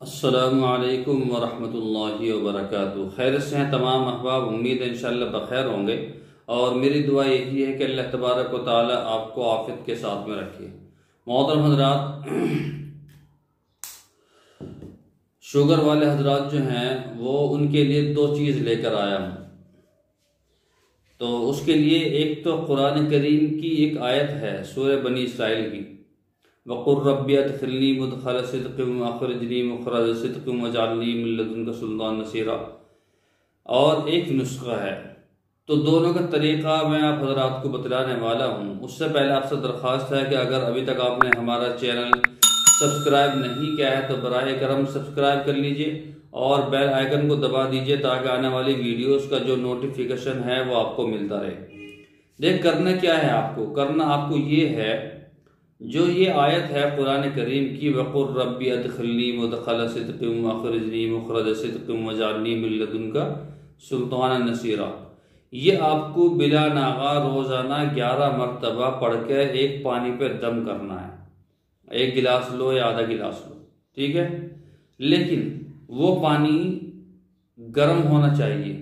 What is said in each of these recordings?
अस्सलामु अलैकुम वरहमतुल्लाहि वबरकातुहू। खैर से हैं तमाम अहबाब, उम्मीद है इंशाअल्लाह बखैर होंगे और मेरी दुआ यही है कि अल्लाह तबारक व तआला आपको आफियत के साथ में रखे। मोहतरम हजरात, शुगर वाले हजरात जो हैं वो उनके लिए दो चीज़ लेकर आया हूँ। तो उसके लिए एक तो कुरान करीम की एक आयत है सूरह बनी इसराइल की, वक़ुर रब्बी अदखिलनी मुदखल सिद्क़िन वअख़रिजनी मुख़रज सिद्क़िन वजअलनी मिन लदुनका सुल्तान नसीरा, और एक नुस्खा है। तो दोनों का तरीक़ा मैं आप हज़रात को बतलाने वाला हूँ। उससे पहले आपसे दरख्वास्त है कि अगर अभी तक आपने हमारा चैनल सब्सक्राइब नहीं किया है तो बराए करम सब्सक्राइब कर लीजिए और बेल आइकन को दबा दीजिए ताकि आने वाली वीडियोस का जो नोटिफिकेशन है वो आपको मिलता रहे। देख, करना क्या है आपको ये है, जो ये आयत है कुरान करीम की, वक़ुर रब्बी अदखिलनी मुदखल सिद्क़िन वअख़रिजनी मुख़रज सिद्क़िन वजअलनी मिन लदुनका सुल्तान नसीरा, ये आपको बिला नागा रोज़ाना 11 मरतबा पढ़ के एक पानी पे दम करना है। 1 गिलास लो या आधा गिलास लो, ठीक है। लेकिन वो पानी गर्म होना चाहिए,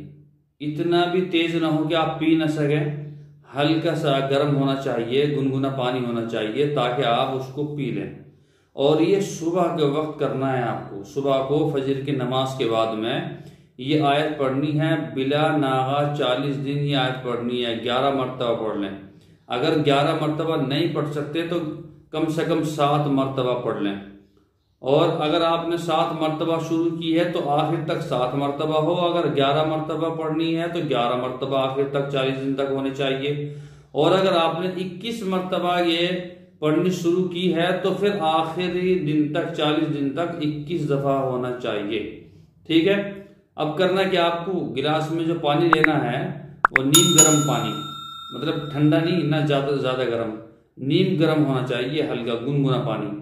इतना भी तेज ना हो कि आप पी ना सकें। हल्का सा गर्म होना चाहिए, गुनगुना पानी होना चाहिए ताकि आप उसको पी लें। और ये सुबह के वक्त करना है आपको। सुबह को फजर की नमाज के बाद में ये आयत पढ़नी है बिला नागा। 40 दिन ये आयत पढ़नी है, 11 मरतबा पढ़ लें। अगर 11 मरतबा नहीं पढ़ सकते तो कम से कम 7 मरतबा पढ़ लें। और अगर आपने 7 मरतबा शुरू की है तो आखिर तक 7 मरतबा हो। अगर 11 मरतबा पढ़नी है तो 11 मरतबा आखिर तक 40 दिन तक होने चाहिए। और अगर आपने 21 मरतबा ये पढ़नी शुरू की है तो फिर आखिरी दिन तक 40 दिन तक 21 दफा होना चाहिए, ठीक है। अब करना कि आपको गिलास में जो पानी लेना है वो नीम गर्म पानी, मतलब ठंडा नहीं ना ज्यादा गर्म, नीम गर्म होना चाहिए, हल्का गुनगुना पानी,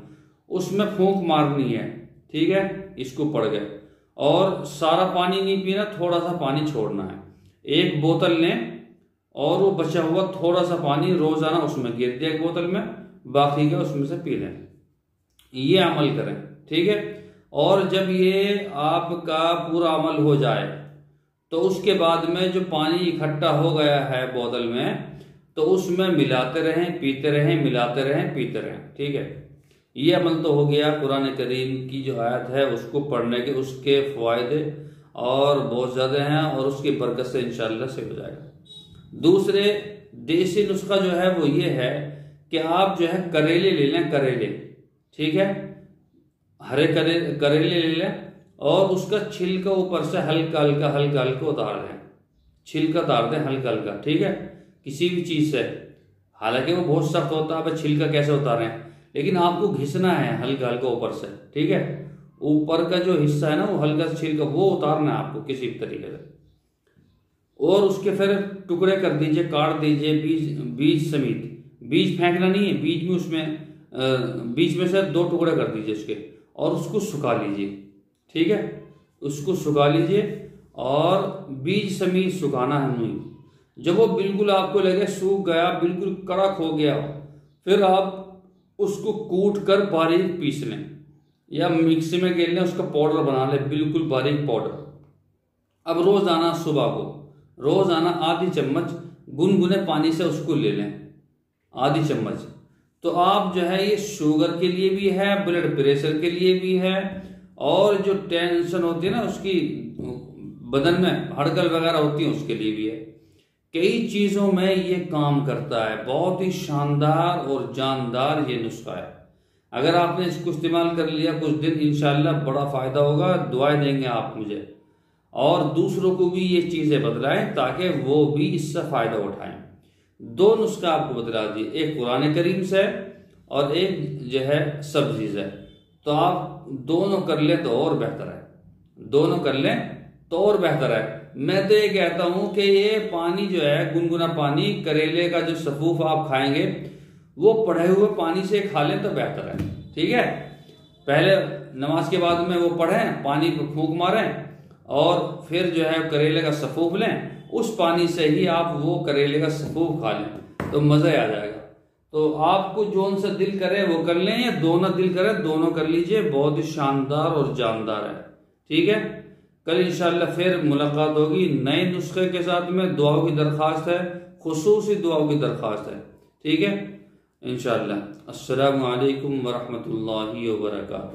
उसमें फूंक मारनी है, ठीक है। इसको पड़ गए और सारा पानी नहीं पीना, थोड़ा सा पानी छोड़ना है। 1 बोतल लें और वो बचा हुआ थोड़ा सा पानी रोजाना उसमें गिर दिया 1 बोतल में, बाकी का उसमें से पी लें। ये अमल करें, ठीक है। और जब ये आपका पूरा अमल हो जाए तो उसके बाद में जो पानी इकट्ठा हो गया है बोतल में, तो उसमें मिलाते रहें, पीते रहें, मिलाते रहें, पीते रहें, ठीक है। ये अमल तो हो गया कुरान करीम की जो आयत है उसको पढ़ने के, उसके फ़ायदे और बहुत ज़्यादा हैं और उसकी बरकत से इंशाअल्लाह से हो जाएगा। दूसरे देसी नुस्खा जो है वो ये है कि आप जो है करेले ले लें, करेले, ठीक है। हरे करेले ले लें और उसका छिलका ऊपर से हल्का हल्का उतार दें। छिलका उतार दें हल्का हल्का, ठीक है, किसी भी चीज़ से। हालांकि वो बहुत सख्त होता है, छिलका कैसे उतारें, लेकिन आपको घिसना है हल्का हल्का ऊपर से, ठीक है। ऊपर का जो हिस्सा है ना वो हल्का सा छिलका वो उतारना है आपको किसी भी तरीके से। और उसके फिर टुकड़े कर दीजिए, काट दीजिए बीज समेत। बीज फेंकना नहीं है, बीज में से 2 टुकड़े कर दीजिए उसके और उसको सुखा लीजिए, ठीक है। उसको सुखा लीजिए और बीज समेत सुखाना है नहीं। जब वो बिल्कुल आपको लगे सूख गया, बिल्कुल कड़क हो गया, फिर आप उसको कूट कर बारीक पीस लें या मिक्सी में गेल लें, उसका पाउडर बना लें, बिल्कुल बारीक पाउडर। अब रोजाना सुबह को रोजाना आधी चम्मच गुनगुने पानी से उसको ले लें, आधी चम्मच। तो आप जो है ये शुगर के लिए भी है, ब्लड प्रेशर के लिए भी है, और जो टेंशन होती है ना उसकी बदन में हड़कल वगैरह होती है उसके लिए भी है। कई चीजों में ये काम करता है। बहुत ही शानदार और जानदार ये नुस्खा है। अगर आपने इसको इस्तेमाल कर लिया कुछ दिन, इंशाल्लाह बड़ा फायदा होगा। दुआएं देंगे आप मुझे और दूसरों को भी ये चीजें बतलाएं ताकि वो भी इससे फायदा उठाएं। 2 नुस्खा आपको बतला दिए, एक कुरान करीम से और एक जो है सब्जी से। तो आप दोनों कर लें तो और बेहतर है, दोनों कर लें तो और बेहतर है। मैं तो ये कहता हूं कि ये पानी जो है गुनगुना पानी, करेले का जो सफूफ आप खाएंगे वो पढ़े हुए पानी से खा लें तो बेहतर है, ठीक है। पहले नमाज के बाद में वो पढ़ें, पानी को फूंक मारें और फिर जो है करेले का सफूफ लें, उस पानी से ही आप वो करेले का सफूफ खा लें तो मज़ा आ जाएगा। तो आपको जोन सा दिल करे वो कर लें, या दोनों दिल करे दोनों कर लीजिए, बहुत ही शानदार और जानदार है। ठीक है, कल इंशाल्लाह फिर मुलाकात होगी नए नुस्खे के साथ में। दुआओं की दरख्वास्त है, खुसूसी दुआओं की दरख्वास्त है। ठीक है इंशाल्लाह। अस्सलामु अलैकुम वरहमतुल्लाहि वबरकातुहू।